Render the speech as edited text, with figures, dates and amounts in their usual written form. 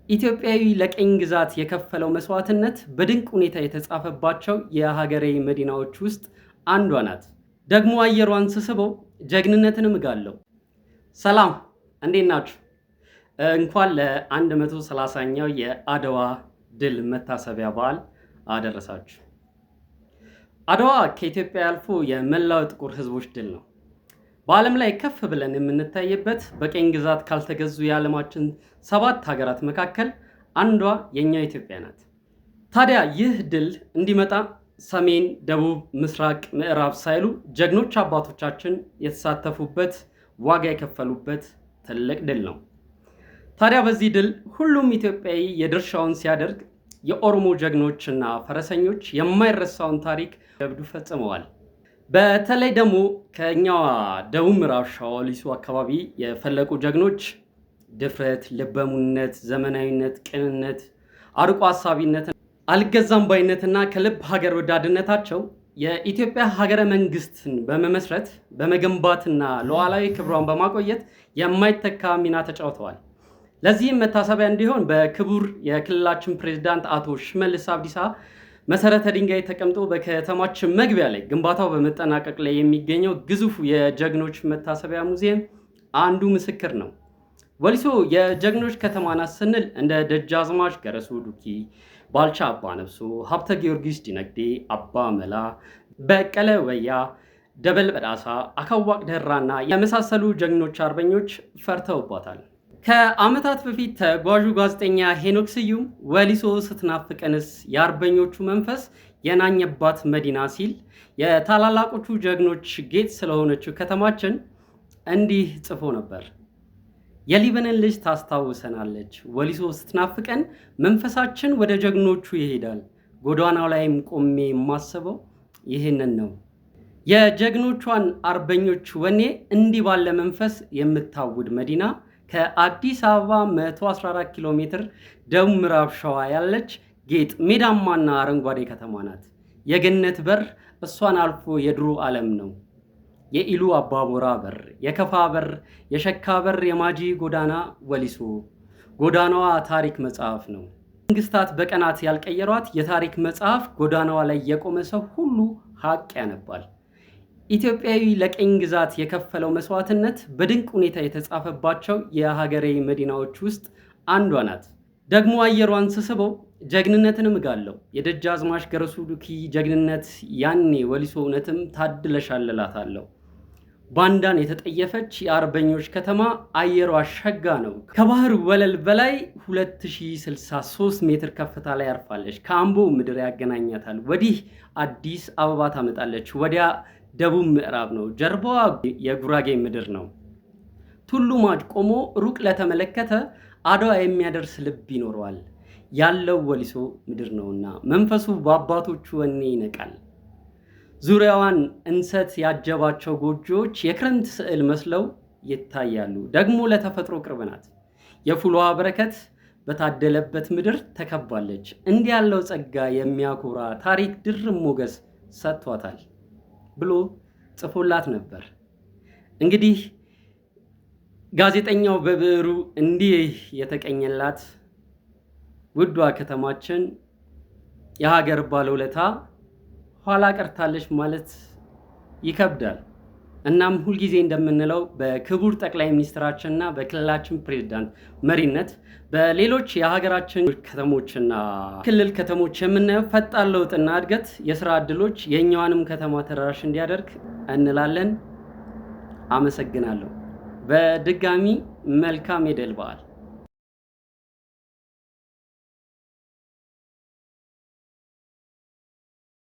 ኢትዮጵያዊ ለቀኝ ግዛት የከፈለው መስዋዕትነት በድንቅ ሁኔታ የተጻፈባቸው የሀገሬ መዲናዎች ውስጥ አንዷ ናት። ደግሞ አየሯን ስስበው ጀግንነትንም እጋለው። ሰላም እንዴት ናችሁ? እንኳን ለ130ኛው የአድዋ ድል መታሰቢያ በዓል አደረሳችሁ። አድዋ ከኢትዮጵያ አልፎ የመላው ጥቁር ሕዝቦች ድል ነው። በዓለም ላይ ከፍ ብለን የምንታይበት በቀኝ ግዛት ካልተገዙ የዓለማችን 7 ሀገራት መካከል አንዷ የኛ ኢትዮጵያ ናት። ታዲያ ይህ ድል እንዲመጣ ሰሜን፣ ደቡብ፣ ምስራቅ፣ ምዕራብ ሳይሉ ጀግኖች አባቶቻችን የተሳተፉበት ዋጋ የከፈሉበት ትልቅ ድል ነው። ታዲያ በዚህ ድል ሁሉም ኢትዮጵያዊ የድርሻውን ሲያደርግ የኦሮሞ ጀግኖችና ፈረሰኞች የማይረሳውን ታሪክ ጀብዱ ፈጽመዋል። በተለይ ደግሞ ከኛዋ ደቡብ ምዕራብ ሸዋ ወሊሶ አካባቢ የፈለቁ ጀግኖች ድፍረት፣ ልበሙነት፣ ዘመናዊነት፣ ቅንነት፣ አርቆ ሀሳቢነት፣ አልገዛም ባይነትና ከልብ ሀገር ወዳድነታቸው የኢትዮጵያ ሀገረ መንግስትን በመመስረት በመገንባትና ሉዓላዊ ክብሯን በማቆየት የማይተካ ሚና ተጫውተዋል። ለዚህም መታሰቢያ እንዲሆን በክቡር የክልላችን ፕሬዝዳንት አቶ ሽመልስ አብዲሳ መሰረተ ድንጋይ ተቀምጦ በከተማችን መግቢያ ላይ ግንባታው በመጠናቀቅ ላይ የሚገኘው ግዙፉ የጀግኖች መታሰቢያ ሙዚየም አንዱ ምስክር ነው። ወሊሶ የጀግኖች ከተማ ናት ስንል እንደ ደጃዝማች ገረሱ ዱኪ፣ ባልቻ አባ ነብሶ፣ ሀብተ ጊዮርጊስ ዲነግዴ፣ አባ መላ፣ በቀለ ወያ፣ ደበል በዳሳ፣ አካዋቅ ደራና የመሳሰሉ ጀግኖች አርበኞች ፈርተውባታል። ከዓመታት በፊት ተጓዡ ጋዜጠኛ ሄኖክ ስዩም ወሊሶ ስትናፍቀንስ የአርበኞቹ መንፈስ የናኘባት መዲና ሲል የታላላቆቹ ጀግኖች ጌጥ ስለሆነችው ከተማችን እንዲህ ጽፎ ነበር። የሊበንን ልጅ ታስታውሰናለች፣ ወሊሶ ስትናፍቀን መንፈሳችን ወደ ጀግኖቹ ይሄዳል፣ ጎዳናው ላይም ቆሜ የማስበው ይህንን ነው። የጀግኖቿን አርበኞች ወኔ እንዲህ ባለ መንፈስ የምታውድ መዲና ከአዲስ አበባ 114 ኪሎ ሜትር ደቡብ ምዕራብ ሸዋ ያለች ጌጥ ሜዳማና አረንጓዴ ከተማ ናት። የገነት በር እሷን አልፎ የድሮ ዓለም ነው። የኢሉ አባቦራ በር፣ የከፋ በር፣ የሸካ በር፣ የማጂ ጎዳና ወሊሶ ጎዳናዋ ታሪክ መጽሐፍ ነው። መንግስታት በቀናት ያልቀየሯት የታሪክ መጽሐፍ ጎዳናዋ ላይ የቆመ ሰው ሁሉ ሀቅ ያነባል። ኢትዮጵያዊ ለቀኝ ግዛት የከፈለው መስዋዕትነት በድንቅ ሁኔታ የተጻፈባቸው የሀገሬ መዲናዎች ውስጥ አንዷ ናት። ደግሞ አየሯን ስስበው ጀግንነትንም እጋለው። የደጃዝማች ገረሱ ዱኪ ጀግንነት ያኔ ወሊሶ እውነትም ታድለሻልላታለሁ። ባንዳን የተጠየፈች የአርበኞች ከተማ አየሯ ሸጋ ነው። ከባህር ወለል በላይ 2063 ሜትር ከፍታ ላይ ያርፋለች። ከአምቦ ምድር ያገናኛታል። ወዲህ አዲስ አበባ ታመጣለች፣ ወዲያ ደቡብ ምዕራብ ነው። ጀርባዋ የጉራጌ ምድር ነው። ቱሉ ማጭ ቆሞ ሩቅ ለተመለከተ አድዋ የሚያደርስ ልብ ይኖረዋል። ያለው ወሊሶ ምድር ነውና መንፈሱ በአባቶቹ ወኔ ይነቃል። ዙሪያዋን እንሰት ያጀባቸው ጎጆዎች የክረምት ስዕል መስለው ይታያሉ። ደግሞ ለተፈጥሮ ቅርብ ናት። የፉል ውሃ በረከት በታደለበት ምድር ተከባለች። እንዲህ ያለው ጸጋ የሚያኮራ ታሪክ ድርብ ሞገስ ሰጥቷታል ብሎ ጽፎላት ነበር። እንግዲህ ጋዜጠኛው በብዕሩ እንዲህ የተቀኘላት ውዷ ከተማችን የሀገር ባለውለታ ኋላ ቀርታለች ማለት ይከብዳል። እናም ሁልጊዜ እንደምንለው በክቡር ጠቅላይ ሚኒስትራችንና በክልላችን ፕሬዝዳንት መሪነት በሌሎች የሀገራችን ከተሞችና ክልል ከተሞች የምናየው ፈጣን ለውጥና እድገት፣ የስራ ዕድሎች የኛዋንም ከተማ ተደራሽ እንዲያደርግ እንላለን። አመሰግናለሁ። በድጋሚ መልካም የድል በዓል።